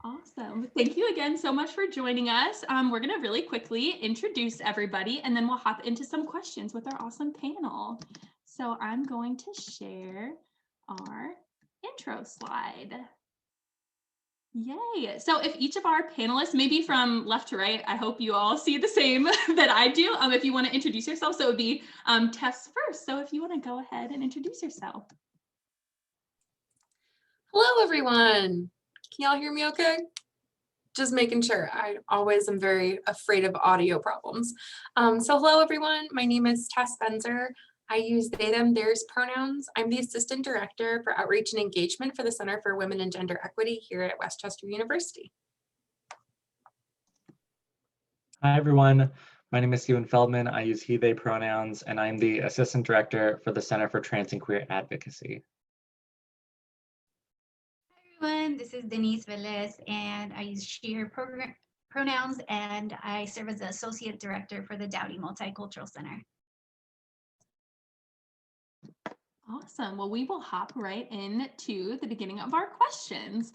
Awesome. Thank you again so much for joining us. We're going to really quickly introduce everybody and then we'll hop into some questions with our awesome panel. So I'm going to share our intro slide. Yay. So if each of our panelists, maybe from left to right, I hope you all see the same that I do. If you want to introduce yourself, so it would be Tess first. So if you want to go ahead and introduce yourself. Hello, everyone. Can y'all hear me okay? Just making sure. I always am very afraid of audio problems. So hello, everyone. My name is Tess Spencer. I use they, them, theirs pronouns. I'm the Assistant Director for Outreach and Engagement for the Center for Women and Gender Equity here at Westchester University. Hi, everyone. My name is Steven Feldman. I use he, they pronouns, and I'm the Assistant Director for the Center for Trans and Queer Advocacy. Hi, everyone. This is Denise Velez, and I use she, her pronouns, and I serve as the Associate Director for the Dowdy Multicultural Center. Awesome. Well, we will hop right into the beginning of our questions.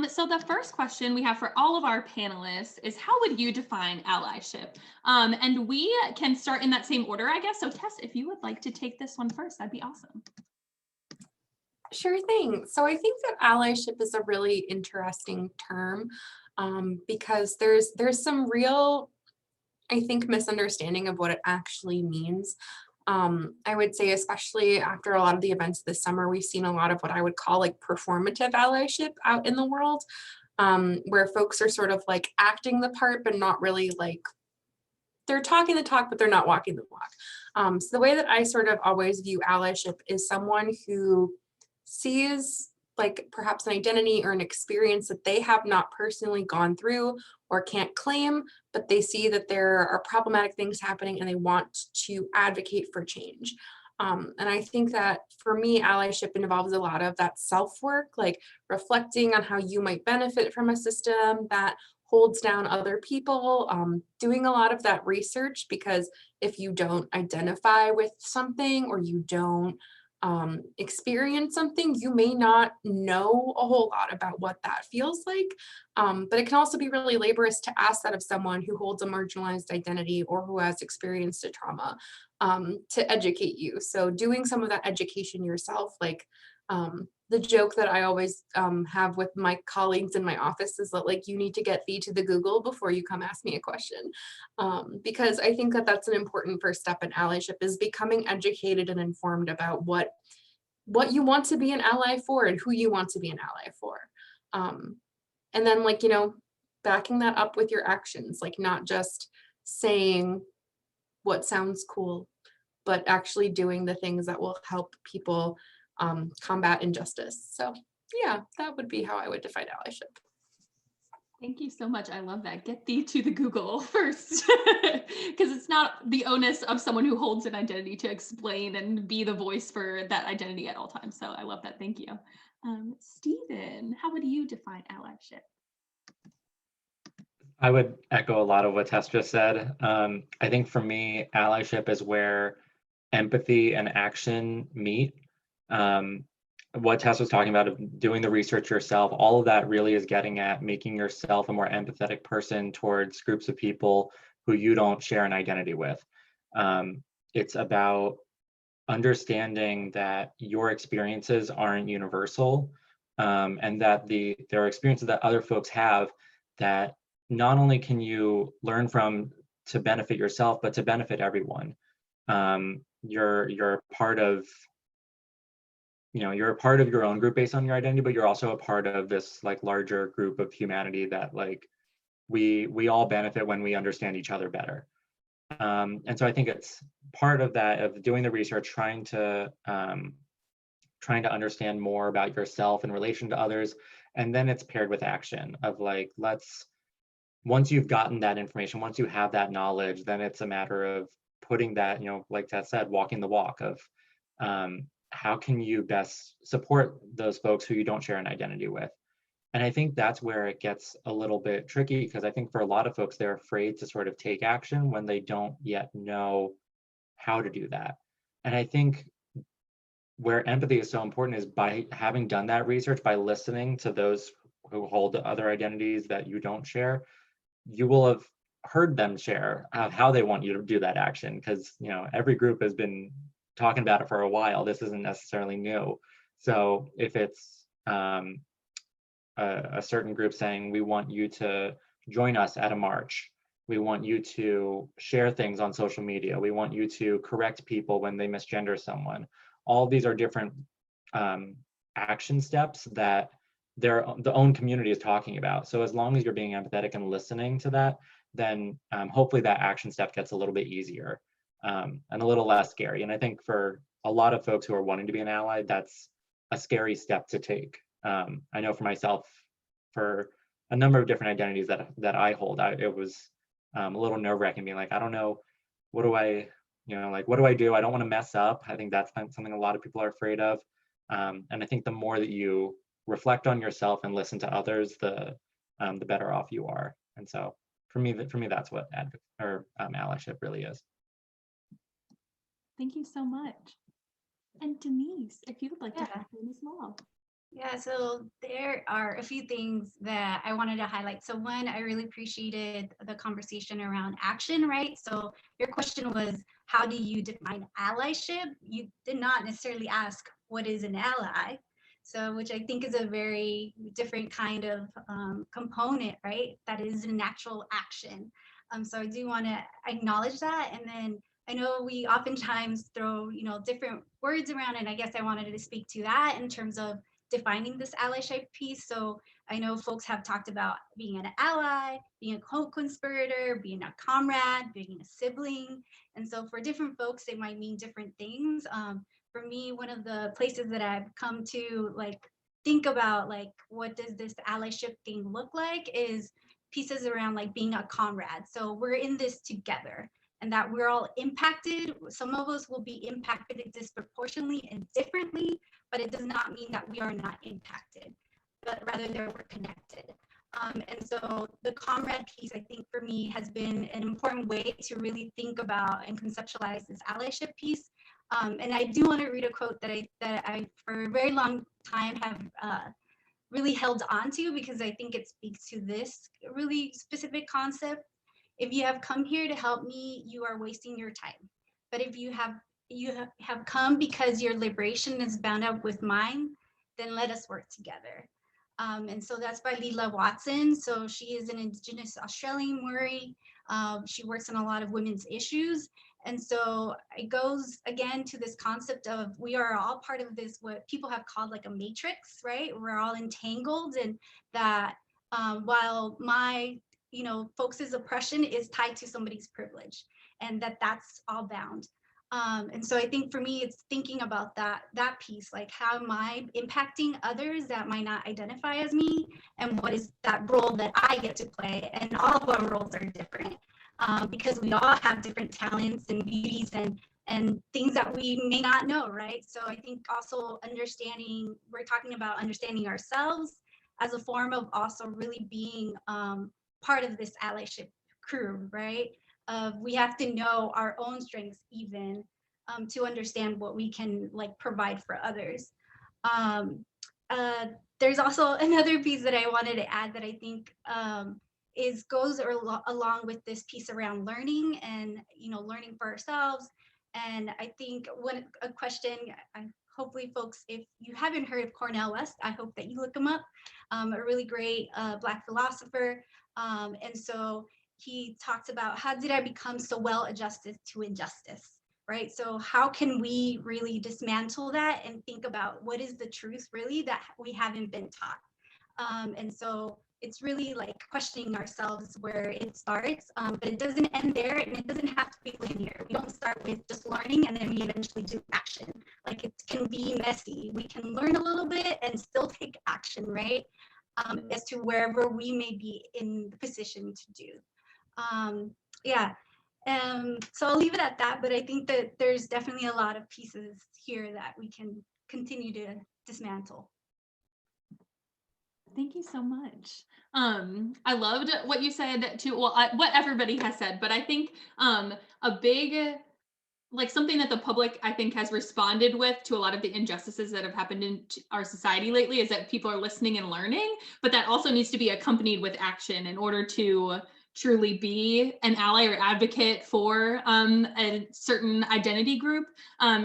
So the first question we have for all of our panelists is, how would you define allyship? And we can start in that same order, I guess. So Tess, if you would like to take this one first, that'd be awesome. Sure thing. So I think that allyship is a really interesting term because there's some real, I think, misunderstanding of what it actually means. I would say, especially after a lot of the events this summer, we've seen a lot of what I would call like performative allyship out in the world, where folks are sort of like acting the part, but not really like, they're talking the talk, but they're not walking the walk. So the way that I sort of always view allyship is someone who sees like perhaps an identity or an experience that they have not personally gone through or can't claim, but they see that there are problematic things happening and they want to advocate for change. And I think that for me, allyship involves a lot of that self-work, like reflecting on how you might benefit from a system that holds down other people, doing a lot of that research, because if you don't identify with something or you don't experience something, you may not know a whole lot about what that feels like. But it can also be really laborious to ask that of someone who holds a marginalized identity or who has experienced a trauma to educate you. So doing some of that education yourself, like the joke that I always have with my colleagues in my office is that like, you need to get thee to the Google before you come ask me a question. Because I think that that's an important first step in allyship, is becoming educated and informed about what you want to be an ally for and who you want to be an ally for. And then like, you know, backing that up with your actions, like not just saying what sounds cool, but actually doing the things that will help people combat injustice. So yeah, that would be how I would define allyship. Thank you so much. I love that. Get thee to the Google first, because it's not the onus of someone who holds an identity to explain and be the voice for that identity at all times. So I love that. Thank you. Stephen, how would you define allyship? I would echo a lot of what Tess just said. I think for me, allyship is where empathy and action meet. What Tess was talking about of doing the research yourself, all of that really is getting at making yourself a more empathetic person towards groups of people who you don't share an identity with. It's about understanding that your experiences aren't universal, and that there are experiences that other folks have that not only can you learn from to benefit yourself, but to benefit everyone. You're part of, you know, you're a part of your own group based on your identity, but you're also a part of this like larger group of humanity that like we all benefit when we understand each other better. And so I think it's part of that, of doing the research, trying to understand more about yourself in relation to others, and then it's paired with action of like, once you've gotten that information, once you have that knowledge, then it's a matter of putting that, you know, like Ted said, walking the walk of how can you best support those folks who you don't share an identity with. And I think that's where it gets a little bit tricky, because I think for a lot of folks, they're afraid to sort of take action when they don't yet know how to do that. And I think where empathy is so important is by having done that research, by listening to those who hold other identities that you don't share, you will have heard them share how they want you to do that action, because every group has been talking about it for a while. This isn't necessarily new. So if it's a certain group saying, we want you to join us at a march, we want you to share things on social media, we want you to correct people when they misgender someone, all of these are different action steps that the own community is talking about. So as long as you're being empathetic and listening to that, then hopefully that action step gets a little bit easier and a little less scary. And I think for a lot of folks who are wanting to be an ally, that's a scary step to take. I know for myself, for a number of different identities that I hold, it was a little nerve-wracking, being like, I don't know, what do I, what do I do? I don't want to mess up. I think that's something a lot of people are afraid of. And I think the more that you reflect on yourself and listen to others, the better off you are. And so for me, that's what allyship really is. Thank you so much. And Denise, if you would like to Yeah. jump in as well. Yeah, so there are a few things that I wanted to highlight. So one, I really appreciated the conversation around action, right? So your question was, how do you define allyship? You did not necessarily ask what is an ally. So, which I think is a very different kind of component, right? That is an actual action. So I do want to acknowledge that. And then I know we oftentimes throw, different words around, and I guess I wanted to speak to that in terms of defining this allyship piece. So I know folks have talked about being an ally, being a co-conspirator, being a comrade, being a sibling. And so for different folks, it might mean different things. For me, one of the places that I've come to think about what does this allyship thing look like is pieces around being a comrade. So we're in this together, and that we're all impacted. Some of us will be impacted disproportionately and differently, but it does not mean that we are not impacted, but rather that we're connected. And so the comrade piece, I think for me, has been an important way to really think about and conceptualize this allyship piece. And I do want to read a quote that I for a very long time have really held on to, because I think it speaks to this really specific concept. If you have come here to help me, you are wasting your time. But if you have come because your liberation is bound up with mine, then let us work together. And so that's by Leela Watson. So she is an Indigenous Australian Maori. She works on a lot of women's issues. And so it goes again to this concept of we are all part of this, what people have called a matrix, right? We're all entangled, and that while my folks' oppression is tied to somebody's privilege, and that's all bound. And so I think for me, it's thinking about that piece, how am I impacting others that might not identify as me, and what is that role that I get to play? And all of our roles are different because we all have different talents and beauties and things that we may not know, right? So I think also we're talking about understanding ourselves as a form of also really being part of this allyship crew, right? We have to know our own strengths even to understand what we can provide for others. There's also another piece that I wanted to add that I think goes along with this piece around learning and learning for ourselves. And I think a question, hopefully folks, if you haven't heard of Cornel West, I hope that you look him up. A really great Black philosopher. And so he talks about, how did I become so well adjusted to injustice, right? So how can we really dismantle that and think about what is the truth really that we haven't been taught? And so it's really questioning ourselves where it starts, but it doesn't end there, and it doesn't have to be linear. We don't start with just learning and then we eventually do action. It can be messy. We can learn a little bit and still take action, right? As to wherever we may be in the position to do. Yeah. So I'll leave it at that, but I think that there's definitely a lot of pieces here that we can continue to dismantle. Thank you so much. I loved what you said too. Well, what everybody has said, but I think a big like something that the public, I think, has responded with to a lot of the injustices that have happened in our society lately is that people are listening and learning, but that also needs to be accompanied with action in order to truly be an ally or advocate for a certain identity group.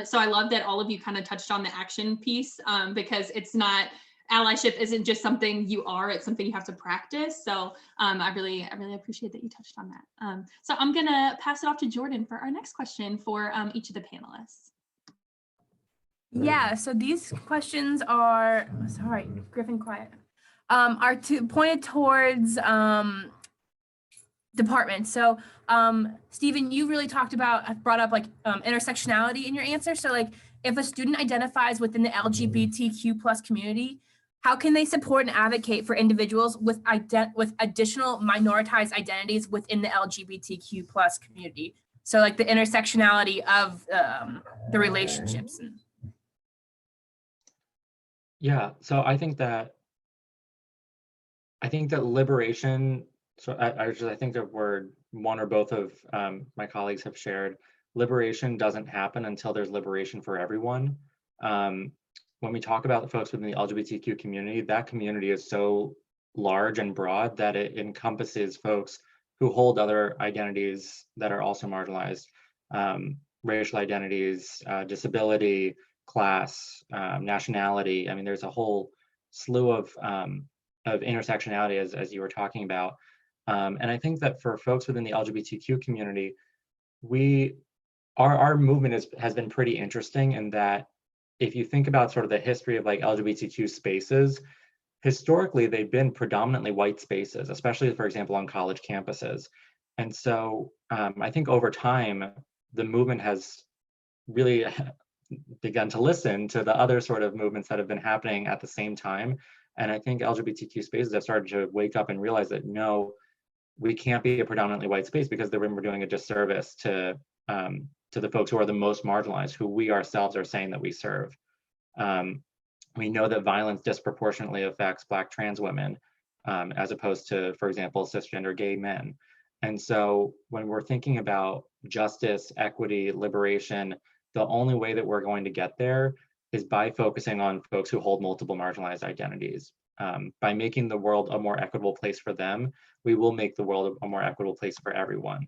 So I love that all of you kind of touched on the action piece, because it's not, allyship isn't just something you are, it's something you have to practice. So I really appreciate that you touched on that. So I'm gonna pass it off to Jordan for our next question for each of the panelists. Yeah, so these questions are, sorry, Griffin, quiet, are pointed towards departments. So Stephen, you really brought up like intersectionality in your answer. So like if a student identifies within the LGBTQ plus community, how can they support and advocate for individuals with additional minoritized identities within the LGBTQ plus community? So like the intersectionality of the relationships. Yeah, so I think that liberation, so I think the word one or both of my colleagues have shared, liberation doesn't happen until there's liberation for everyone. When we talk about the folks within the LGBTQ community, that community is so large and broad that it encompasses folks who hold other identities that are also marginalized, racial identities, disability, class, nationality. I mean, there's a whole slew of intersectionality as you were talking about. And I think that for folks within the LGBTQ community, our movement has been pretty interesting in that if you think about sort of the history of like LGBTQ spaces, historically, they've been predominantly white spaces, especially, for example, on college campuses. And so I think over time, the movement has really begun to listen to the other sort of movements that have been happening at the same time. And I think LGBTQ spaces have started to wake up and realize that no, we can't be a predominantly white space because then we're doing a disservice to the folks who are the most marginalized, who we ourselves are saying that we serve. We know that violence disproportionately affects Black trans women, as opposed to, for example, cisgender gay men. And so when we're thinking about justice, equity, liberation, the only way that we're going to get there is by focusing on folks who hold multiple marginalized identities. By making the world a more equitable place for them, we will make the world a more equitable place for everyone.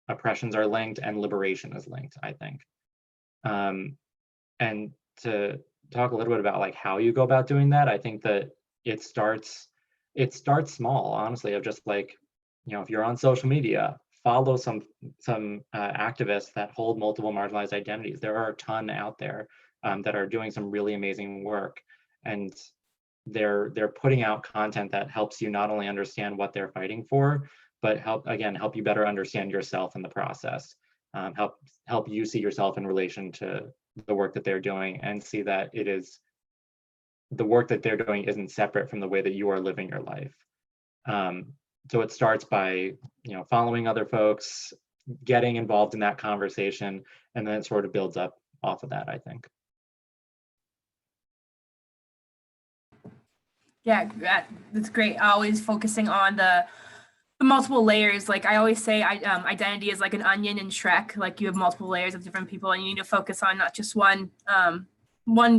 Oppressions are linked and liberation is linked, I think. And to talk a little bit about like how you go about doing that, I think that it starts small, honestly, of just like, if you're on social media, follow some activists that hold multiple marginalized identities. There are a ton out there that are doing some really amazing work, and they're putting out content that helps you not only understand what they're fighting for, but help you better understand yourself in the process. Help you see yourself in relation to the work that they're doing, and see that the work that they're doing isn't separate from the way that you are living your life. So it starts by following other folks, getting involved in that conversation, and then it sort of builds up off of that, I think. Yeah, that's great. Always focusing on the multiple layers. Like I always say, identity is like an onion in Shrek. Like you have multiple layers of different people, and you need to focus on not just one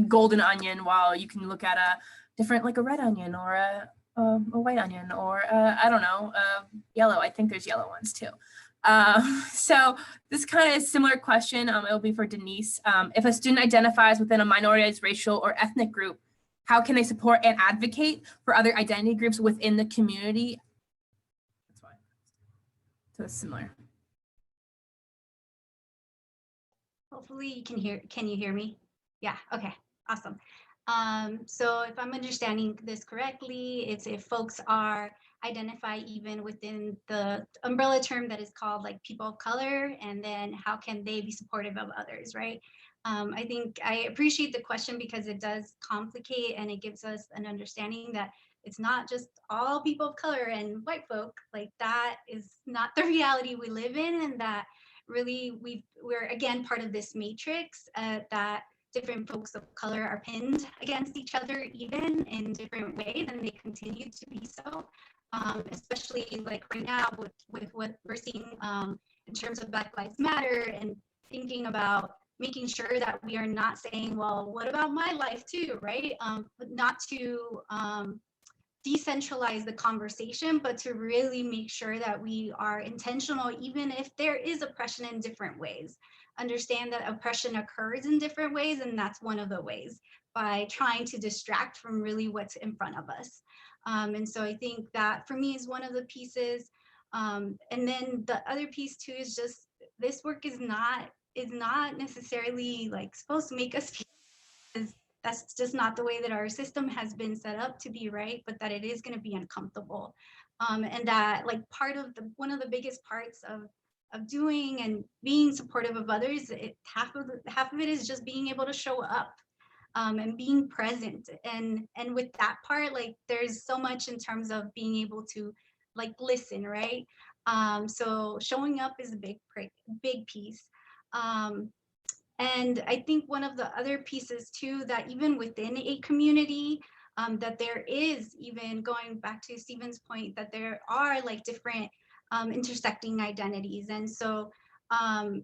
golden onion, while you can look at a different, like a red onion or a white onion, or I don't know, yellow. I think there's yellow ones too. So this kind of similar question, it'll be for Denise. If a student identifies within a minoritized racial or ethnic group, how can they support and advocate for other identity groups within the community? That's fine. So it's similar. Hopefully you can you hear me? Yeah, okay, awesome. So if I'm understanding this correctly, it's if folks are identified even within the umbrella term that is called like people of color, and then how can they be supportive of others, right? I think I appreciate the question because it does complicate, and it gives us an understanding that it's not just all people of color and white folk. Like that is not the reality we live in, and that really we're again part of this matrix that different folks of color are pinned against each other even in different ways, and they continue to be so, especially like right now with what we're seeing in terms of Black Lives Matter and thinking about making sure that we are not saying, well, what about my life too, right? But not to decentralize the conversation, but to really make sure that we are intentional, even if there is oppression in different ways. Understand that oppression occurs in different ways, and that's one of the ways, by trying to distract from really what's in front of us. And so I think that for me is one of the pieces. And then the other piece too is just this work is not necessarily like supposed to make us feel, that's just not the way that our system has been set up to be, right? But that it is going to be uncomfortable. And that like one of the biggest parts of doing and being supportive of others, half of it is just being able to show up and being present. And with that part, like there's so much in terms of being able to like listen, right? So showing up is a big piece. And I think one of the other pieces too, that even within a community, that there is, even going back to Stephen's point, that there are like different intersecting identities. And so, and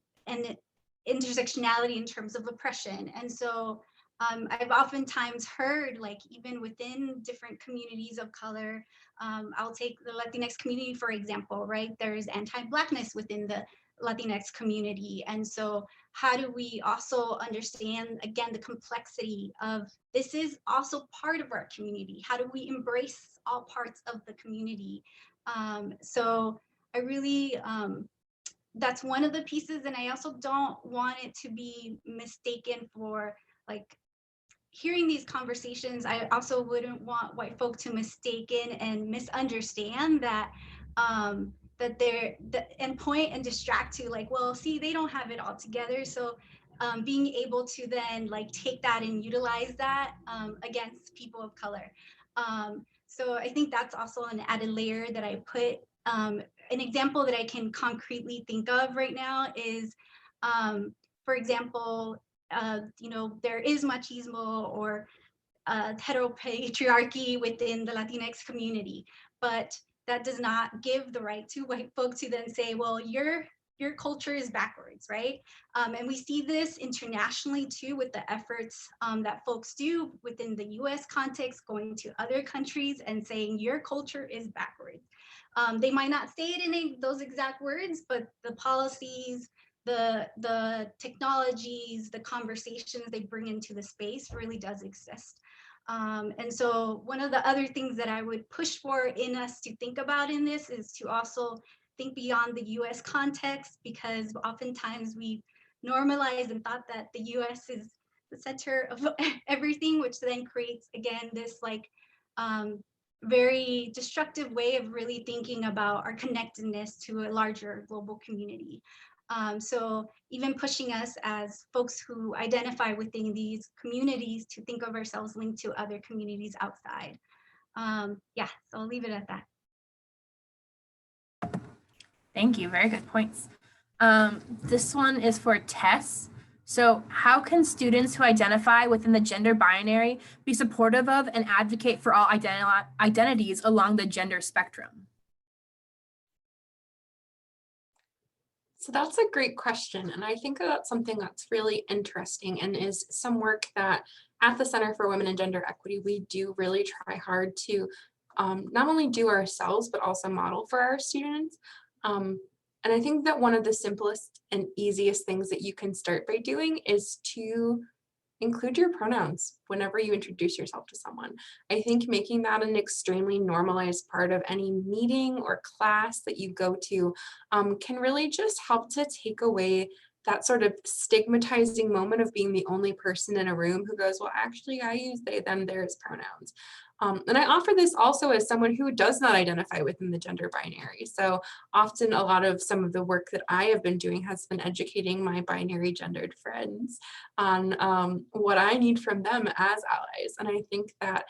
intersectionality in terms of oppression. And so I've oftentimes heard, like even within different communities of color, I'll take the Latinx community, for example, right? There's anti-Blackness within the Latinx community. And so how do we also understand, again, the complexity of this is also part of our community? How do we embrace all parts of the community? So I really, that's one of the pieces. And I also don't want it to be mistaken for like hearing these conversations. I also wouldn't want white folk to mistaken and misunderstand that that they're and point and distract to like, well, see, they don't have it all together. So being able to then like take that and utilize that against people of color. So I think that's also an added layer that I put. An example that I can concretely think of right now is, for example, you know, there is machismo or heteropatriarchy within the Latinx community, but that does not give the right to white folk to then say, well, your culture is backwards, right? And we see this internationally too with the efforts that folks do within the US context, going to other countries and saying your culture is backwards. They might not say it in those exact words, but the policies, the technologies, the conversations they bring into the space really does exist. And so one of the other things that I would push for in us to think about in this is to also think beyond the US context, because oftentimes we normalize and thought that the US is the center of everything, which then creates, again, this like very destructive way of really thinking about our connectedness to a larger global community. So even pushing us as folks who identify within these communities to think of ourselves linked to other communities outside. Yeah, so I'll leave it at that. Thank you. Very good points. This one is for Tess. So how can students who identify within the gender binary be supportive of and advocate for all identities along the gender spectrum? So that's a great question. And I think that's something that's really interesting and is some work that at the Center for Women and Gender Equity, we do really try hard to not only do ourselves, but also model for our students. And I think that one of the simplest and easiest things that you can start by doing is to include your pronouns whenever you introduce yourself to someone. I think making that an extremely normalized part of any meeting or class that you go to can really just help to take away that sort of stigmatizing moment of being the only person in a room who goes, well, actually, I use they, them, theirs pronouns. And I offer this also as someone who does not identify within the gender binary. So often a lot of some of the work that I have been doing has been educating my binary gendered friends on what I need from them as allies. And I think that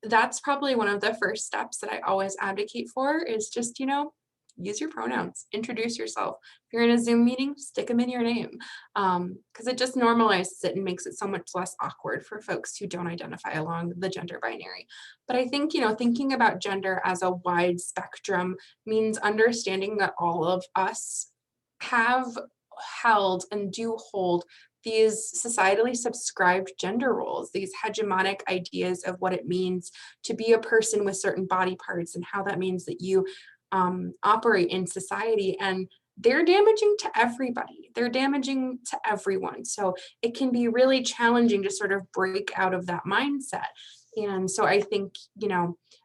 that's probably one of the first steps that I always advocate for is just, you know, use your pronouns, introduce yourself. If you're in a Zoom meeting, stick them in your name, because it just normalizes it and makes it so much less awkward for folks who don't identify along the gender binary. But I think, you know, thinking about gender as a wide spectrum means understanding that all of us have held and do hold these societally subscribed gender roles, these hegemonic ideas of what it means to be a person with certain body parts and how that means that you operate in society. And they're damaging to everybody. They're damaging to everyone. So it can be really challenging to sort of break out of that mindset. And so I think,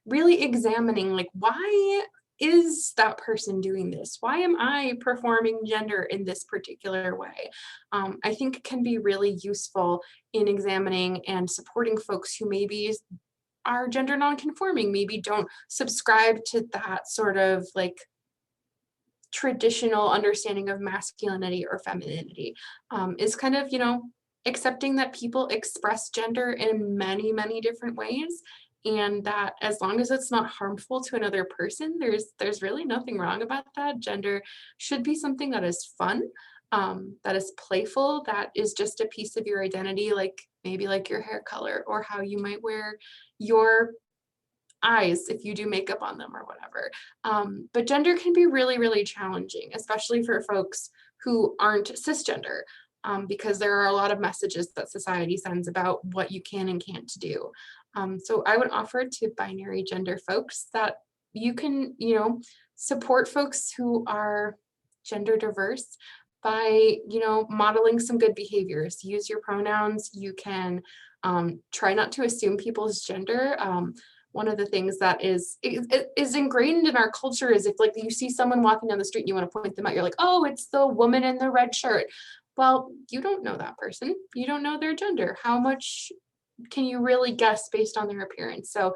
really examining like, why is that person doing this? Why am I performing gender in this particular way? I think can be really useful in examining and supporting folks who maybe are gender nonconforming, maybe don't subscribe to that sort of like traditional understanding of masculinity or femininity, is kind of, accepting that people express gender in many, many different ways. And that as long as it's not harmful to another person, there's really nothing wrong about that. Gender should be something that is fun, that is playful, that is just a piece of your identity, like maybe like your hair color or how you might wear your eyes if you do makeup on them or whatever. But gender can be really, really challenging, especially for folks who aren't cisgender, because there are a lot of messages that society sends about what you can and can't do. So I would offer to binary gender folks that you can, support folks who are gender diverse by, modeling some good behaviors. Use your pronouns. You can try not to assume people's gender. One of the things that is ingrained in our culture is if like you see someone walking down the street and you want to point them out, you're like, oh, it's the woman in the red shirt. Well, you don't know that person. You don't know their gender. How much can you really guess based on their appearance? So,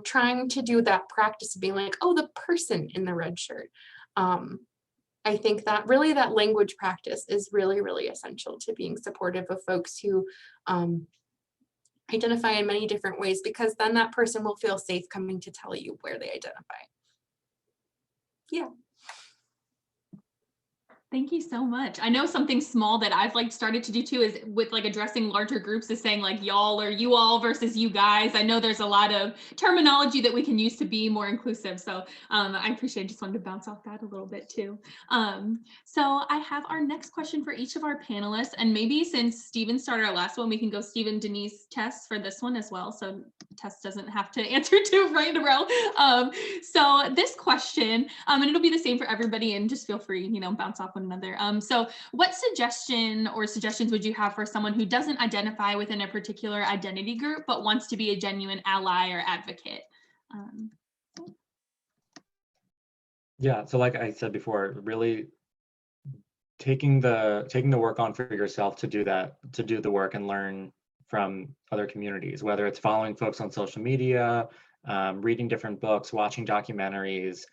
trying to do that practice of being like, oh, the person in the red shirt. I think that really that language practice is really, really essential to being supportive of folks who identify in many different ways, because then that person will feel safe coming to tell you where they identify. Yeah. Thank you so much. I know something small that I've like started to do too is with like addressing larger groups is saying like y'all or you all versus you guys. I know there's a lot of terminology that we can use to be more inclusive. So I appreciate, just wanted to bounce off that a little bit too. So I have our next question for each of our panelists, and maybe since Stephen started our last one, we can go Stephen, Denise, Tess for this one as well. So Tess doesn't have to answer two right in a row. So this question, and it'll be the same for everybody, and just feel free, bounce off one another. So what suggestions would you have for someone who doesn't identify within a particular identity group, but wants to be a genuine ally or advocate? Yeah, so like I said before, really taking the work on for yourself to do the work and learn from other communities, whether it's following folks on social media, reading different books, watching documentaries.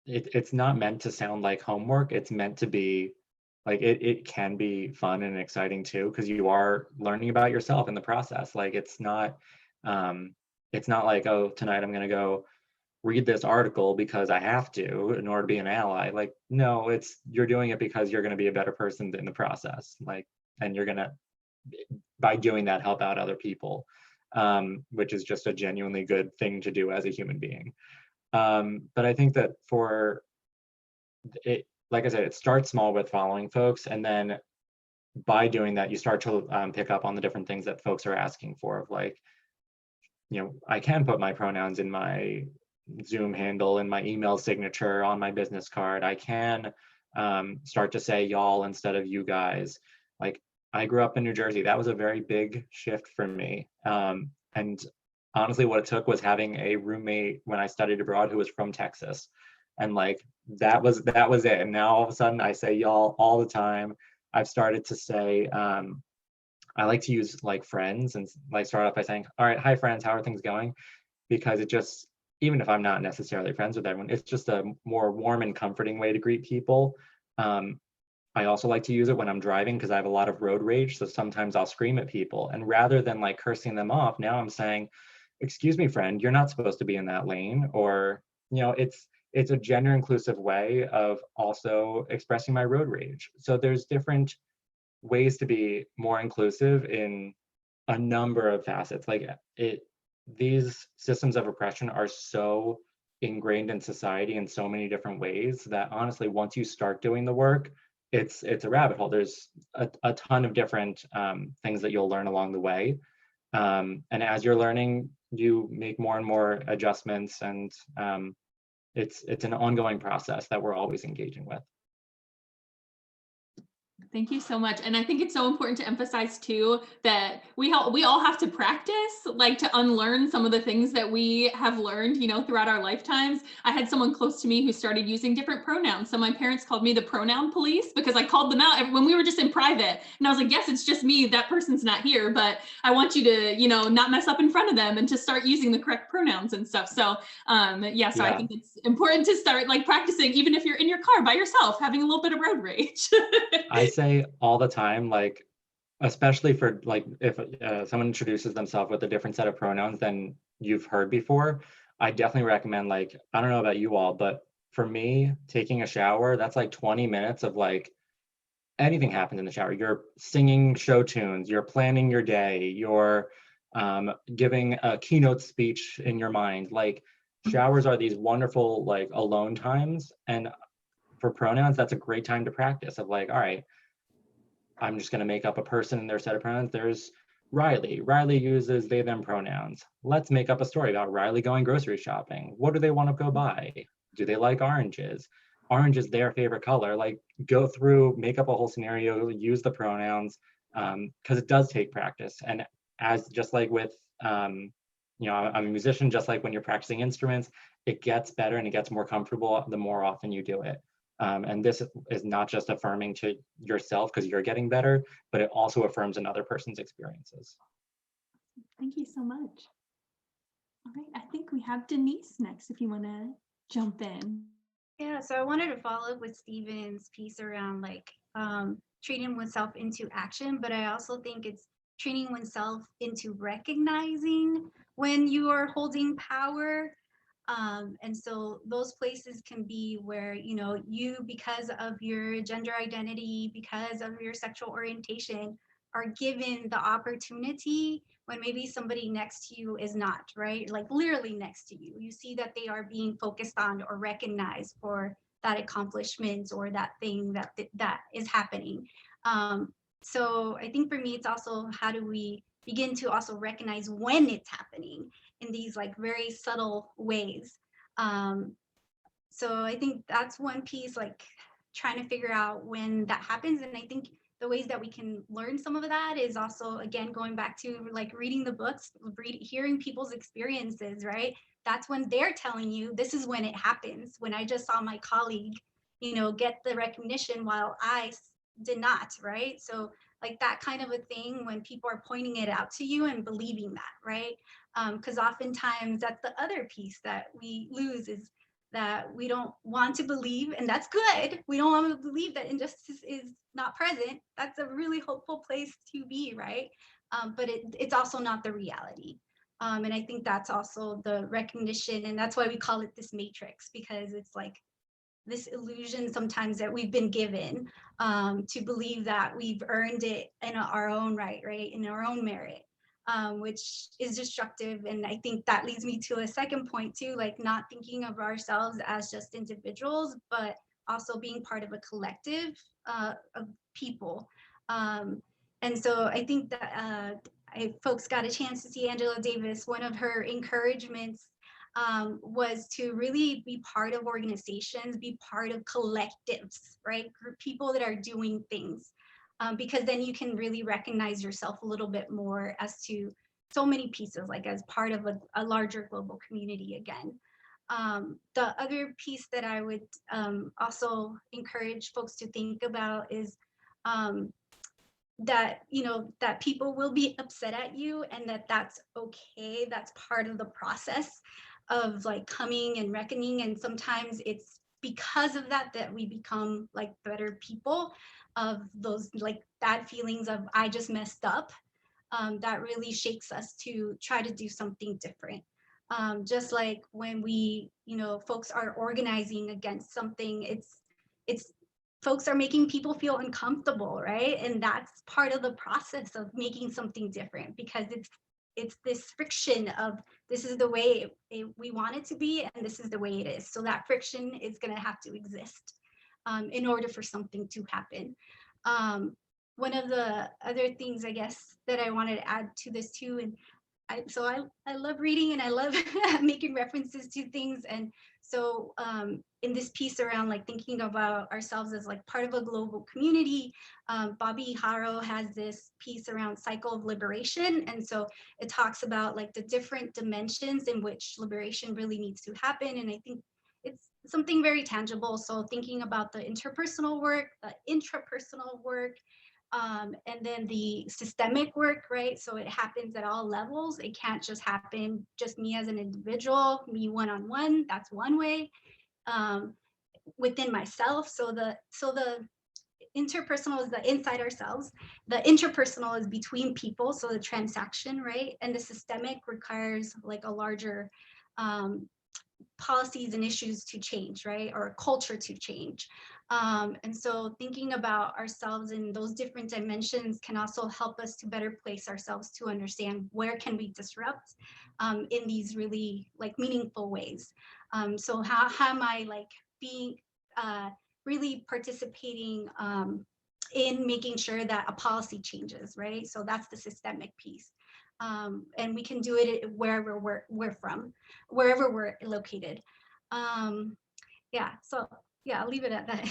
It's not meant to sound like homework. It's meant to be like, it can be fun and exciting too, because you are learning about yourself in the process. Like it's not like, oh, tonight I'm gonna go read this article because I have to in order to be an ally. Like, no, you're doing it because you're gonna be a better person in the process. Like, and you're gonna, by doing that, help out other people, which is just a genuinely good thing to do as a human being. But I think that for it, like I said, it starts small with following folks, and then by doing that, you start to pick up on the different things that folks are asking for. Of like, I can put my pronouns in my Zoom handle, in my email signature, on my business card. I can start to say y'all instead of you guys. Like, I grew up in New Jersey. That was a very big shift for me. And honestly, what it took was having a roommate when I studied abroad who was from Texas. And like, that was it. And now all of a sudden I say y'all all the time. I've started to say, I like to use like friends and like start off by saying, all right, hi friends, how are things going? Because it just, even if I'm not necessarily friends with everyone, it's just a more warm and comforting way to greet people. I also like to use it when I'm driving because I have a lot of road rage. So sometimes I'll scream at people, and rather than like cursing them off, now I'm saying, excuse me, friend, you're not supposed to be in that lane. Or, it's a gender inclusive way of also expressing my road rage. So there's different ways to be more inclusive in a number of facets. Like these systems of oppression are so ingrained in society in so many different ways that honestly, once you start doing the work, it's a rabbit hole. There's a ton of different things that you'll learn along the way. And as you're learning, you make more and more adjustments, and it's an ongoing process that we're always engaging with. Thank you so much. And I think it's so important to emphasize too that we all have to practice, like to unlearn some of the things that we have learned, you know, throughout our lifetimes. I had someone close to me who started using different pronouns. So my parents called me the pronoun police because I called them out when we were just in private. And I was like, yes, it's just me. That person's not here, but I want you to, you know, not mess up in front of them and to start using the correct pronouns and stuff. So yeah, so I think it's important to start like practicing, even if you're in your car by yourself, having a little bit of road rage. I say all the time, like, especially for like if someone introduces themselves with a different set of pronouns than you've heard before, I definitely recommend, like, I don't know about you all, but for me, taking a shower, that's like 20 minutes of like anything happens in the shower. You're singing show tunes, you're planning your day, you're giving a keynote speech in your mind. Like, showers are these wonderful like alone times, and for pronouns, that's a great time to practice of like, all right, I'm just going to make up a person and their set of pronouns. There's Riley. Riley uses they, them pronouns. Let's make up a story about Riley going grocery shopping. What do they want to go buy? Do they like oranges? Orange is their favorite color. Like, go through, make up a whole scenario, use the pronouns, because it does take practice. And as just like with, you know, I'm a musician, just like when you're practicing instruments, it gets better and it gets more comfortable the more often you do it. And this is not just affirming to yourself because you're getting better, but it also affirms another person's experiences. Thank you so much. All right, I think we have Denise next if you want to jump in. Yeah, so I wanted to follow up with Steven's piece around like treating oneself into action, but I also think it's training oneself into recognizing when you are holding power. And so those places can be where, you know, you, because of your gender identity, because of your sexual orientation, are given the opportunity when maybe somebody next to you is not, right? Like literally next to you. You see that they are being focused on or recognized for that accomplishment or that thing that is happening. So I think for me, it's also how do we begin to also recognize when it's happening in these like very subtle ways. So I think that's one piece, like trying to figure out when that happens. And I think the ways that we can learn some of that is also, again, going back to like reading the books, hearing people's experiences, right? That's when they're telling you, this is when it happens. When I just saw my colleague, you know, get the recognition while I did not, right? So like that kind of a thing when people are pointing it out to you and believing that, right? Because oftentimes that's the other piece that we lose is that we don't want to believe, and that's good. We don't want to believe that injustice is not present. That's a really hopeful place to be, right? But it's also not the reality. And I think that's also the recognition, and that's why we call it this matrix, because it's like this illusion sometimes that we've been given to believe that we've earned it in our own right, in our own merit. Which is destructive. And I think that leads me to a second point too, like not thinking of ourselves as just individuals, but also being part of a collective of people. And so I think that folks got a chance to see Angela Davis. One of her encouragements was to really be part of organizations, be part of collectives, right? People that are doing things. Because then you can really recognize yourself a little bit more as to so many pieces, like as part of a larger global community again. The other piece that I would also encourage folks to think about is that, you know, that people will be upset at you and that's okay. That's part of the process of like coming and reckoning. And sometimes it's because of that we become like better people. Of those like bad feelings of I just messed up, that really shakes us to try to do something different. Just like when we, you know, folks are organizing against something, it's folks are making people feel uncomfortable, right? And that's part of the process of making something different, because it's this friction of this is the way we want it to be, and this is the way it is. So that friction is going to have to exist in order for something to happen. One of the other things, I guess, that I wanted to add to this too, and I love reading and I love making references to things. And so in this piece around like thinking about ourselves as like part of a global community, Bobby Haro has this piece around cycle of liberation. And so it talks about like the different dimensions in which liberation really needs to happen. And I think it's something very tangible. So thinking about the interpersonal work, the intrapersonal work, and then the systemic work, right? So it happens at all levels. It can't just happen just me as an individual, me one-on-one. That's one way within myself. So the interpersonal is the inside ourselves. The interpersonal is between people. So the transaction, right? And the systemic requires like a larger policies and issues to change, right? Or a culture to change. And so thinking about ourselves in those different dimensions can also help us to better place ourselves to understand where can we disrupt in these really like meaningful ways. So how am I like being really participating in making sure that a policy changes, right? So that's the systemic piece. And we can do it wherever we're from, wherever we're located. Yeah, so yeah, I'll leave it at that.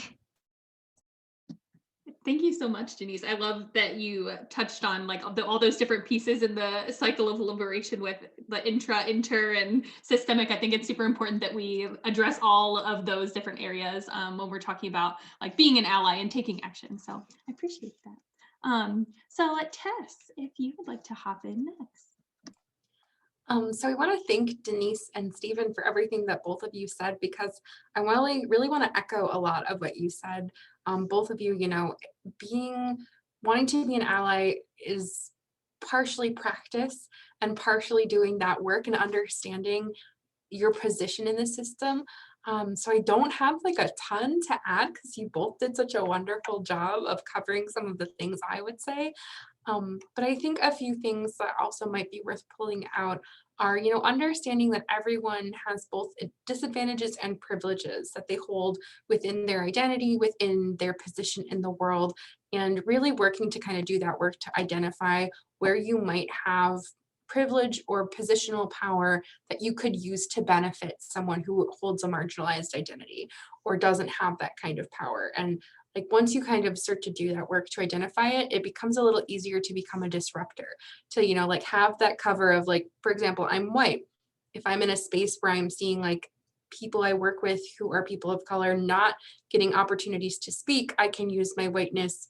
Thank you so much, Denise. I love that you touched on like all those different pieces in the cycle of liberation with the inter, and systemic. I think it's super important that we address all of those different areas when we're talking about like being an ally and taking action. So I appreciate that. So Tess, if you would like to hop in next. So I want to thank Denise and Stephen for everything that both of you said, because I really want to echo a lot of what you said. Both of you, you know, wanting to be an ally is partially practice and partially doing that work and understanding your position in the system. So I don't have like a ton to add because you both did such a wonderful job of covering some of the things I would say. But I think a few things that also might be worth pulling out are, you know, understanding that everyone has both disadvantages and privileges that they hold within their identity, within their position in the world, and really working to kind of do that work to identify where you might have privilege or positional power that you could use to benefit someone who holds a marginalized identity or doesn't have that kind of power. And like once you kind of start to do that work to identify it, it becomes a little easier to become a disruptor, to, you know, like have that cover of like, for example, I'm white. If I'm in a space where I'm seeing like people I work with who are people of color not getting opportunities to speak, I can use my whiteness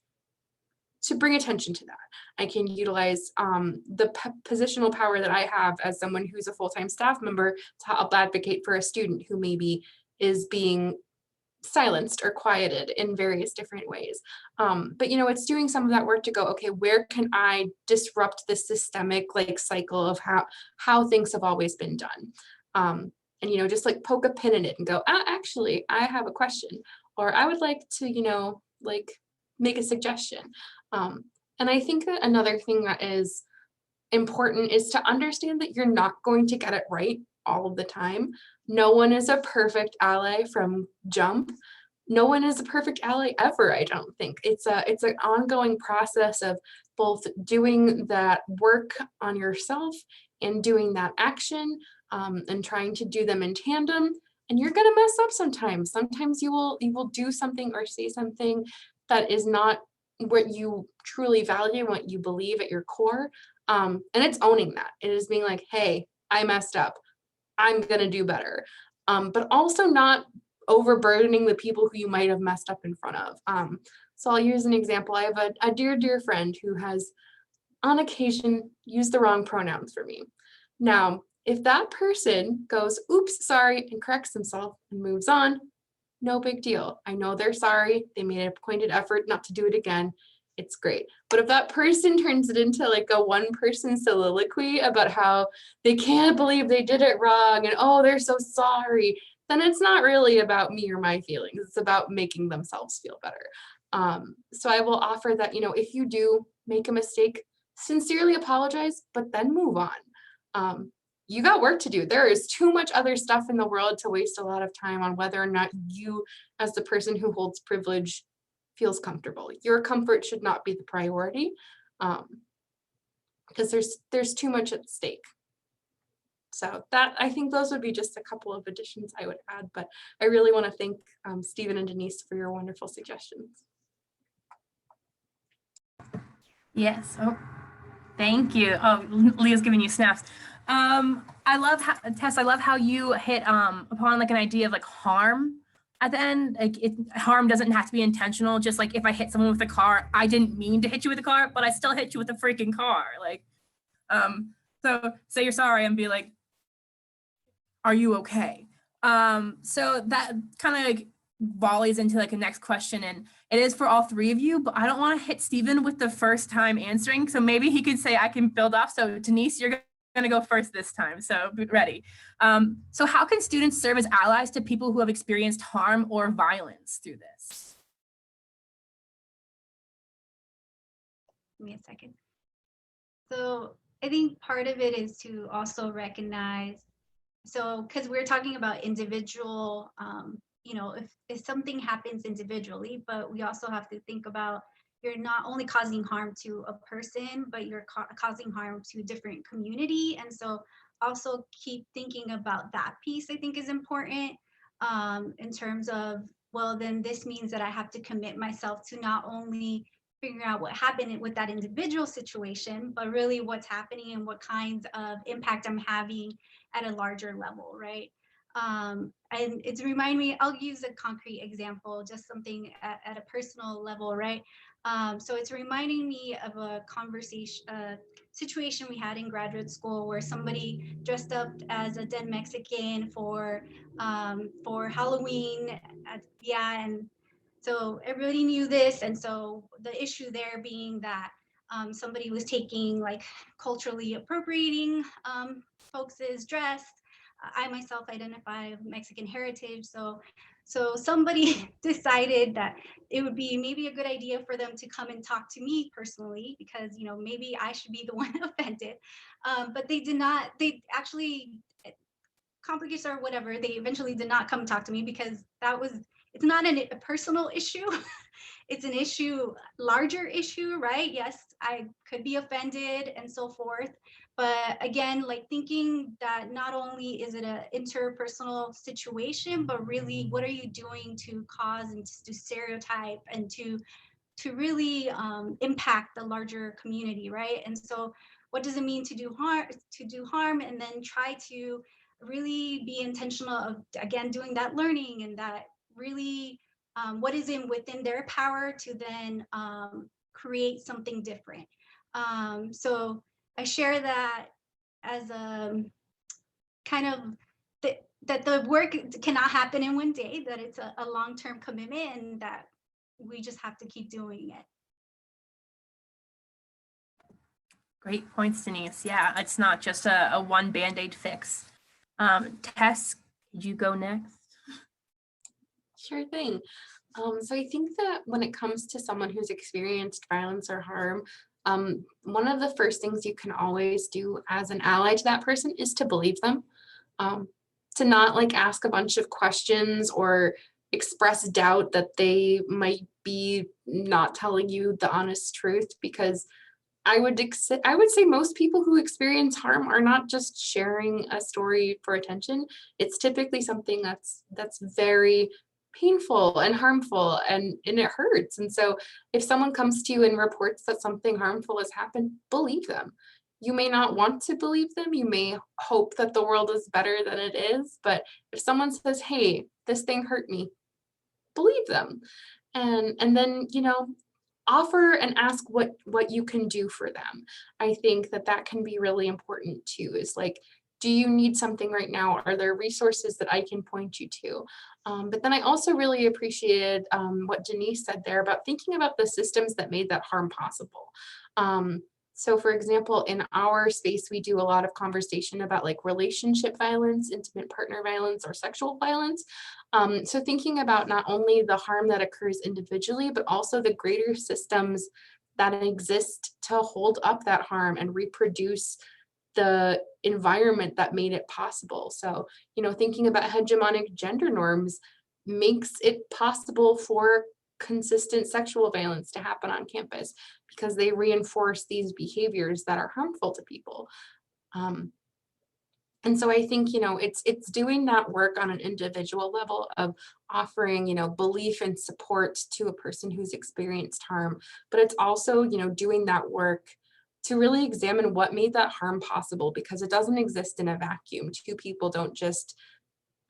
to bring attention to that. I can utilize the positional power that I have as someone who's a full-time staff member to help advocate for a student who maybe is being silenced or quieted in various different ways. But you know, it's doing some of that work to go, okay, where can I disrupt the systemic like cycle of how things have always been done? And you know, just like poke a pin in it and go, actually, I have a question, or I would like to, you know, like make a suggestion. And I think that another thing that is important is to understand that you're not going to get it right all of the time. No one is a perfect ally from jump. No one is a perfect ally ever, I don't think. It's an ongoing process of both doing that work on yourself and doing that action and trying to do them in tandem. And you're gonna mess up sometimes. Sometimes you will do something or say something that is not what you truly value, what you believe at your core. And it's owning that. It is being like, hey, I messed up. I'm gonna do better. But also not overburdening the people who you might have messed up in front of. So I'll use an example. I have a dear friend who has on occasion used the wrong pronouns for me. Now, if that person goes, oops, sorry, and corrects himself and moves on, no big deal. I know they're sorry. They made a pointed effort not to do it again. It's great. But if that person turns it into like a one-person soliloquy about how they can't believe they did it wrong and oh, they're so sorry, then it's not really about me or my feelings. It's about making themselves feel better. So I will offer that, you know, if you do make a mistake, sincerely apologize, but then move on. You got work to do. There is too much other stuff in the world to waste a lot of time on whether or not you, as the person who holds privilege, feels comfortable. Your comfort should not be the priority, because there's too much at stake. So that, I think those would be just a couple of additions I would add, but I really want to thank Stephen and Denise for your wonderful suggestions. Yes. Oh, thank you. Oh, Leah's giving you snaps. I love how, Tess, I love how you hit upon like an idea of like harm at the end. Like harm doesn't have to be intentional. Just like if I hit someone with a car, I didn't mean to hit you with a car, but I still hit you with a freaking car. Like, so say you're sorry and be like, are you okay? So that kind of like volleys into like a next question, and it is for all three of you, but I don't want to hit Stephen with the first time answering. So maybe he could say I can build off. So Denise, you're going to go first this time. So be ready. So how can students serve as allies to people who have experienced harm or violence through this? Give me a second. So I think part of it is to also recognize, so because we're talking about individual, you know, if something happens individually, but we also have to think about you're not only causing harm to a person, but you're causing harm to a different community. And so also keep thinking about that piece, I think is important, in terms of, well, then this means that I have to commit myself to not only figuring out what happened with that individual situation, but really what's happening and what kinds of impact I'm having at a larger level, right? And it's remind me, I'll use a concrete example, just something at a personal level, right? So it's reminding me of a conversation, situation we had in graduate school where somebody dressed up as a dead Mexican for Halloween. And so everybody knew this. And so the issue there being that somebody was taking like culturally appropriating folks' dress. I myself identify of Mexican heritage. So somebody decided that it would be maybe a good idea for them to come and talk to me personally, because, you know, maybe I should be the one offended. But they did not, they actually, complications or whatever, they eventually did not come and talk to me because it's not a personal issue. It's an issue, larger issue, right? Yes, I could be offended and so forth. But again, like thinking that not only is it an interpersonal situation, but really what are you doing to cause and to stereotype and to really impact the larger community, right? And so what does it mean to do harm and then try to really be intentional of, again, doing that learning and that really what is within their power to then create something different. So I share that as a kind of that the work cannot happen in one day, that it's a long-term commitment and that we just have to keep doing it. Great points, Denise. Yeah, it's not just a one Band-Aid fix. Tess, could you go next? Sure thing. So I think that when it comes to someone who's experienced violence or harm, one of the first things you can always do as an ally to that person is to believe them, to not like ask a bunch of questions or express doubt that they might be not telling you the honest truth, because I would say most people who experience harm are not just sharing a story for attention. It's typically something that's very painful and harmful, and it hurts. And so if someone comes to you and reports that something harmful has happened, believe them. You may not want to believe them. You may hope that the world is better than it is. But if someone says, hey, this thing hurt me, believe them. And then, you know, offer and ask what you can do for them. I think that can be really important too, is like, do you need something right now? Are there resources that I can point you to? But then I also really appreciated what Denise said there about thinking about the systems that made that harm possible. So for example, in our space, we do a lot of conversation about like relationship violence, intimate partner violence, or sexual violence. So thinking about not only the harm that occurs individually, but also the greater systems that exist to hold up that harm and reproduce the environment that made it possible. So, thinking about hegemonic gender norms makes it possible for consistent sexual violence to happen on campus because they reinforce these behaviors that are harmful to people. And so I think, it's doing that work on an individual level of offering, belief and support to a person who's experienced harm, but it's also, doing that work to really examine what made that harm possible, because it doesn't exist in a vacuum. Two people don't just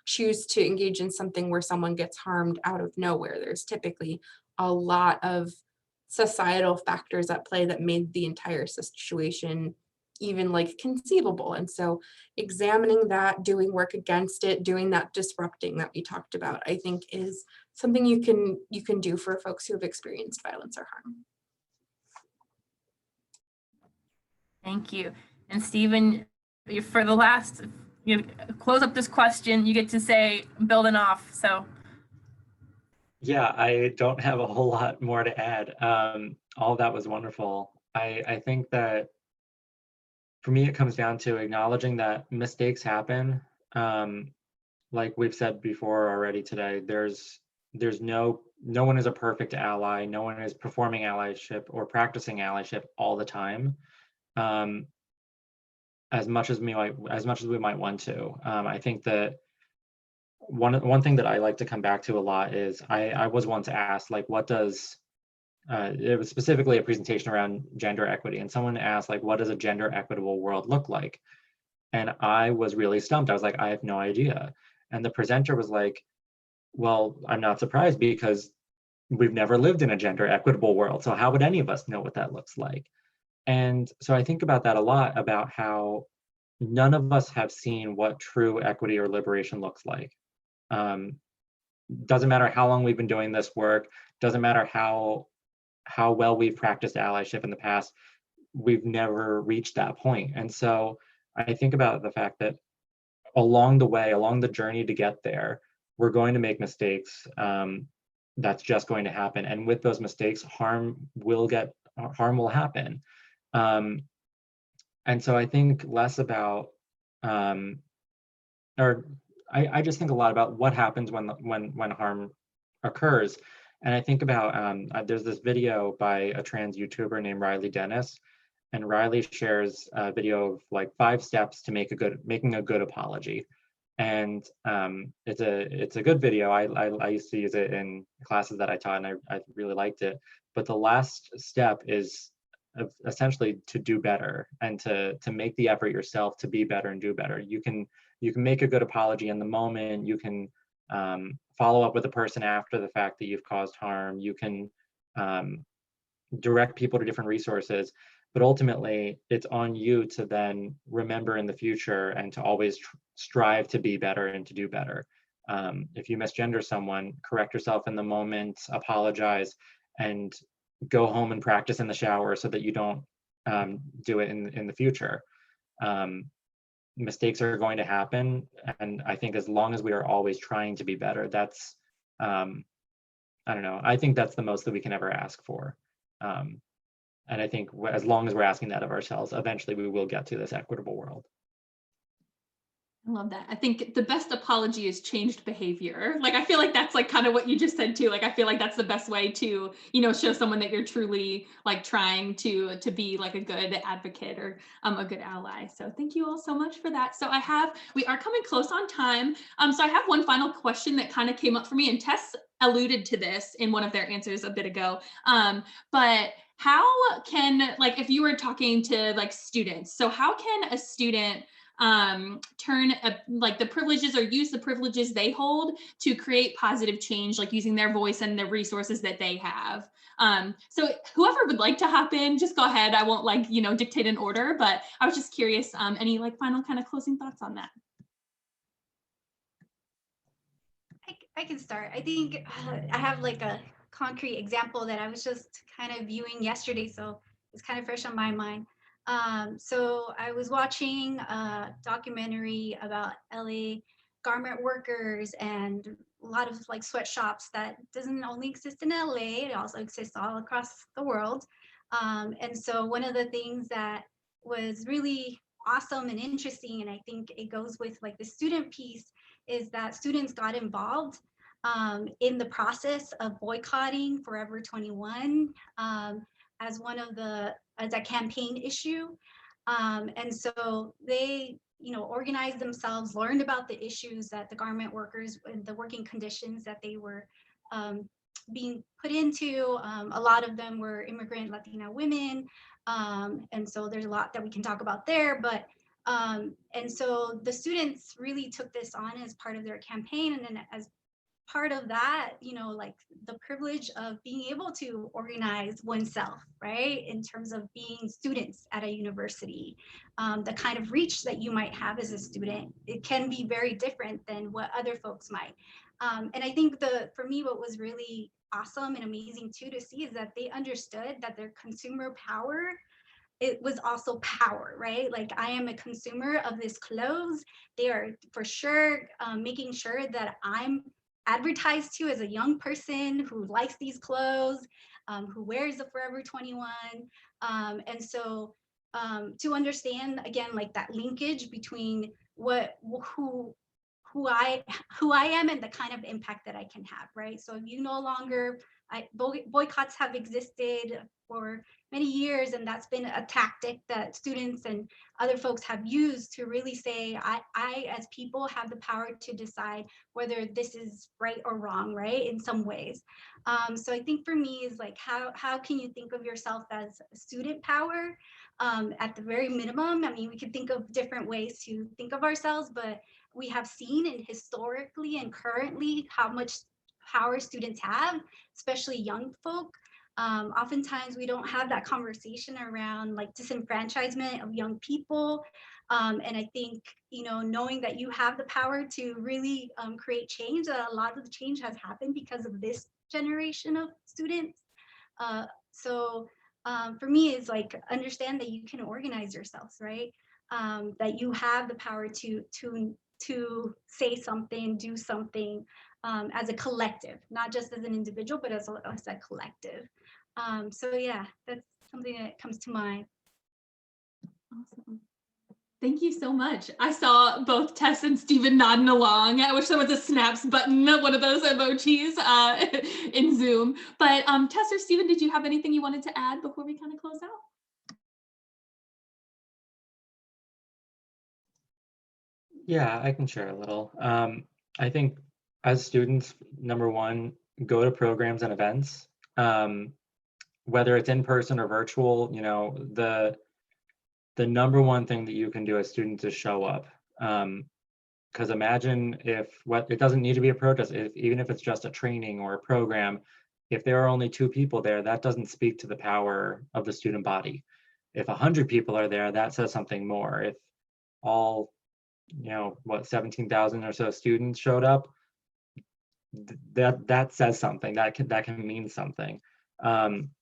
choose to engage in something where someone gets harmed out of nowhere. There's typically a lot of societal factors at play that made the entire situation even like conceivable. And so examining that, doing work against it, doing that disrupting that we talked about, I think is something you can do for folks who have experienced violence or harm. Thank you. And Stephen, for the last, close up this question, you get to say building off. So Yeah, I don't have a whole lot more to add. All of that was wonderful. I think that for me, it comes down to acknowledging that mistakes happen. Like we've said before already today, there's no one is a perfect ally. No one is performing allyship or practicing allyship all the time. As much as we might want to. I think that one thing that I like to come back to a lot is I was once asked, like, what does it was specifically a presentation around gender equity, and someone asked, like, what does a gender equitable world look like? And I was really stumped. I was like, I have no idea. And the presenter was like, well, I'm not surprised because we've never lived in a gender equitable world. So how would any of us know what that looks like? And so I think about that a lot, about how none of us have seen what true equity or liberation looks like. Doesn't matter how long we've been doing this work, doesn't matter how well we've practiced allyship in the past, we've never reached that point. And so I think about the fact that along the way, along the journey to get there, we're going to make mistakes. That's just going to happen. And with those mistakes, harm will happen. And so I think less about, I just think a lot about what happens when harm occurs. And I think about, there's this video by a trans YouTuber named Riley Dennis, and Riley shares a video of like 5 steps to making a good apology. And it's a good video. I used to use it in classes that I taught, and I really liked it. But the last step is essentially to do better and to make the effort yourself to be better and do better. You can make a good apology in the moment. You can follow up with a person after the fact that you've caused harm. You can direct people to different resources, but ultimately it's on you to then remember in the future and to always strive to be better and to do better. If you misgender someone, correct yourself in the moment, apologize, and go home and practice in the shower so that you don't do it in the future. Mistakes are going to happen, and I think as long as we are always trying to be better, that's I don't know, I think that's the most that we can ever ask for. And I think as long as we're asking that of ourselves, eventually we will get to this equitable world. I love that. I think the best apology is changed behavior. Like, I feel like that's like kind of what you just said too. Like, I feel like that's the best way to, show someone that you're truly like trying to be like a good advocate or a good ally. So thank you all so much for that. So we are coming close on time. So I have one final question that kind of came up for me, and Tess alluded to this in one of their answers a bit ago. But how can, like, if you were talking to like students, so how can a student turn like the privileges or use the privileges they hold to create positive change, like using their voice and the resources that they have? So whoever would like to hop in, just go ahead. I won't dictate an order, but I was just curious, any like final kind of closing thoughts on that? I can start. I think I have like a concrete example that I was just kind of viewing yesterday, so it's kind of fresh on my mind. So I was watching a documentary about LA garment workers and a lot of like sweatshops that doesn't only exist in LA, it also exists all across the world. And so one of the things that was really awesome and interesting, and I think it goes with like the student piece, is that students got involved in the process of boycotting Forever 21 as one of as a campaign issue. And so they, organized themselves, learned about the issues that the garment workers and the working conditions that they were being put into. A lot of them were immigrant Latina women. And so there's a lot that we can talk about there, but and so the students really took this on as part of their campaign. And then as part of that, like the privilege of being able to organize oneself, right? In terms of being students at a university, the kind of reach that you might have as a student, it can be very different than what other folks might. And I think for me, what was really awesome and amazing too to see is that they understood that their consumer power, it was also power, right? Like I am a consumer of this clothes. They are for sure making sure that I'm advertised to as a young person who likes these clothes, who wears the Forever 21. And so to understand again, like that linkage between who I am and the kind of impact that I can have, right? So if you no longer, boycotts have existed for many years, and that's been a tactic that students and other folks have used to really say, I as people have the power to decide whether this is right or wrong, right? In some ways. So I think for me is like, how can you think of yourself as student power? At the very minimum, I mean, we could think of different ways to think of ourselves, but we have seen and historically and currently how much power students have, especially young folk. Oftentimes we don't have that conversation around like disenfranchisement of young people. And I think, knowing that you have the power to really create change, that a lot of the change has happened because of this generation of students. So for me, it's like, understand that you can organize yourselves, right? That you have the power to say something, do something as a collective, not just as an individual, but as a collective. So yeah, that's something that comes to mind. Awesome. Thank you so much. I saw both Tess and Stephen nodding along. I wish there was a snaps button, one of those emojis in Zoom. But Tess or Stephen, did you have anything you wanted to add before we kind of close out? Yeah, I can share a little. I think as students, number one, go to programs and events, whether it's in person or virtual. The number one thing that you can do as students is show up. Because imagine if it doesn't need to be a protest, even if it's just a training or a program, if there are only 2 people there, that doesn't speak to the power of the student body. If 100 people are there, that says something more. If all 17,000 or so students showed up, that says something. That can mean something.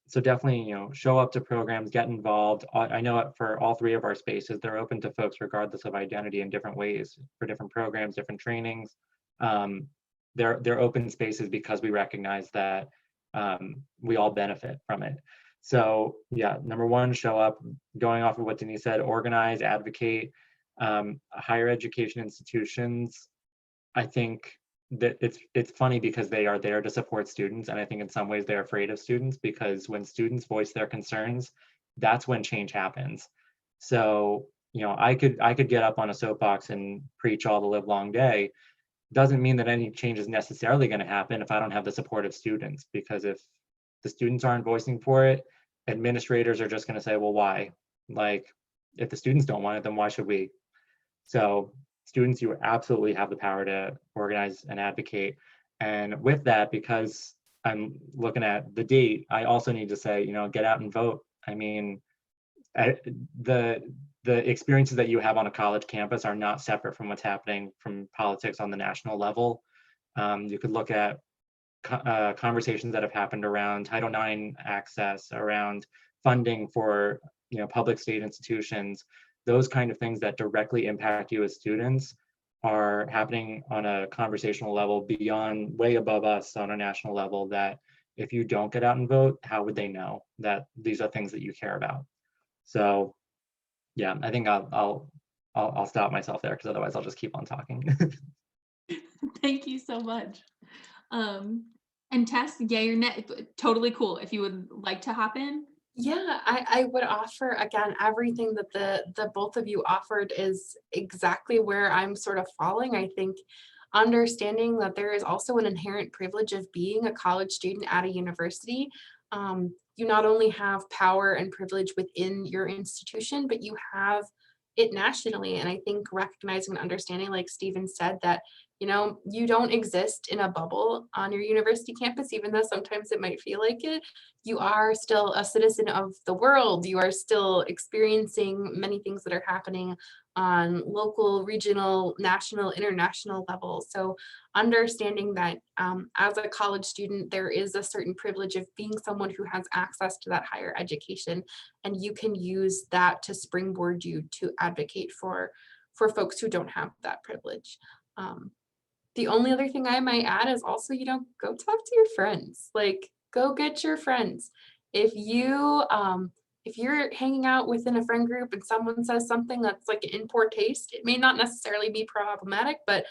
So definitely, show up to programs, get involved. I know for all 3 of our spaces, they're open to folks regardless of identity in different ways, for different programs, different trainings. They're open spaces because we recognize that we all benefit from it. So yeah, number one, show up. Going off of what Denise said, organize, advocate. Higher education institutions, I think that it's funny because they are there to support students, and I think in some ways they're afraid of students, because when students voice their concerns, that's when change happens. So I could get up on a soapbox and preach all the live long day. Doesn't mean that any change is necessarily going to happen if I don't have the support of students, because if the students aren't voicing for it, administrators are just going to say, well, why? Like, if the students don't want it, then why should we? So students, you absolutely have the power to organize and advocate. And with that, because I'm looking at the date, I also need to say, get out and vote. I mean, the experiences that you have on a college campus are not separate from what's happening from politics on the national level. You could look at conversations that have happened around Title IX access, around funding for public state institutions. Those kind of things that directly impact you as students are happening on a conversational level beyond, way above us on a national level, that if you don't get out and vote, how would they know that these are things that you care about? So yeah, I think I'll stop myself there, because otherwise I'll just keep on talking. Thank you so much. And Tess, yeah, you're totally cool. If you would like to hop in. Yeah, I would offer again, everything that the both of you offered is exactly where I'm sort of falling. I think understanding that there is also an inherent privilege of being a college student at a university. You not only have power and privilege within your institution, but you have it nationally. And I think recognizing and understanding, like Stephen said, that you don't exist in a bubble on your university campus, even though sometimes it might feel like it. You are still a citizen of the world. You are still experiencing many things that are happening on local, regional, national, international levels. So understanding that as a college student, there is a certain privilege of being someone who has access to that higher education, and you can use that to springboard you to advocate for folks who don't have that privilege. The only other thing I might add is also, go talk to your friends. Like, go get your friends. If you're hanging out within a friend group and someone says something that's like in poor taste, it may not necessarily be problematic, but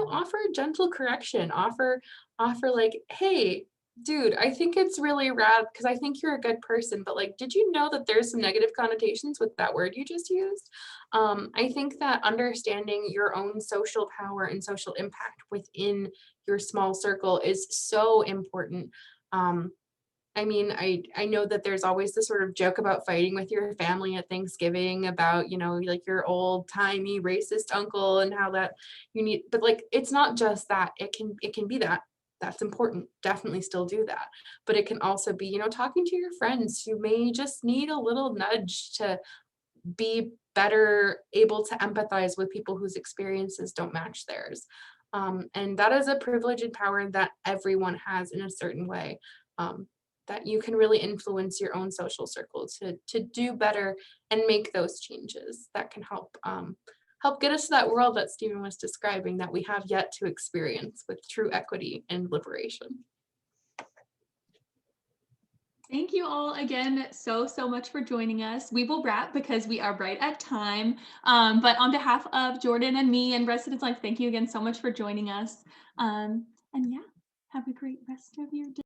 offer a gentle correction. Offer like, hey, dude, I think it's really rad because I think you're a good person, but like, did you know that there's some negative connotations with that word you just used? I think that understanding your own social power and social impact within your small circle is so important. I mean, I know that there's always this sort of joke about fighting with your family at Thanksgiving about, like your old timey racist uncle and how that but like, it's not just that. It can be that. That's important. Definitely still do that. But it can also be, talking to your friends who may just need a little nudge to be better able to empathize with people whose experiences don't match theirs. And that is a privilege and power that everyone has in a certain way, that you can really influence your own social circle to do better and make those changes that can help get us to that world that Stephen was describing that we have yet to experience with true equity and liberation. Thank you all again so much for joining us. We will wrap because we are right at time. But on behalf of Jordan and me and Residence Life, thank you again so much for joining us. And yeah, have a great rest of your day.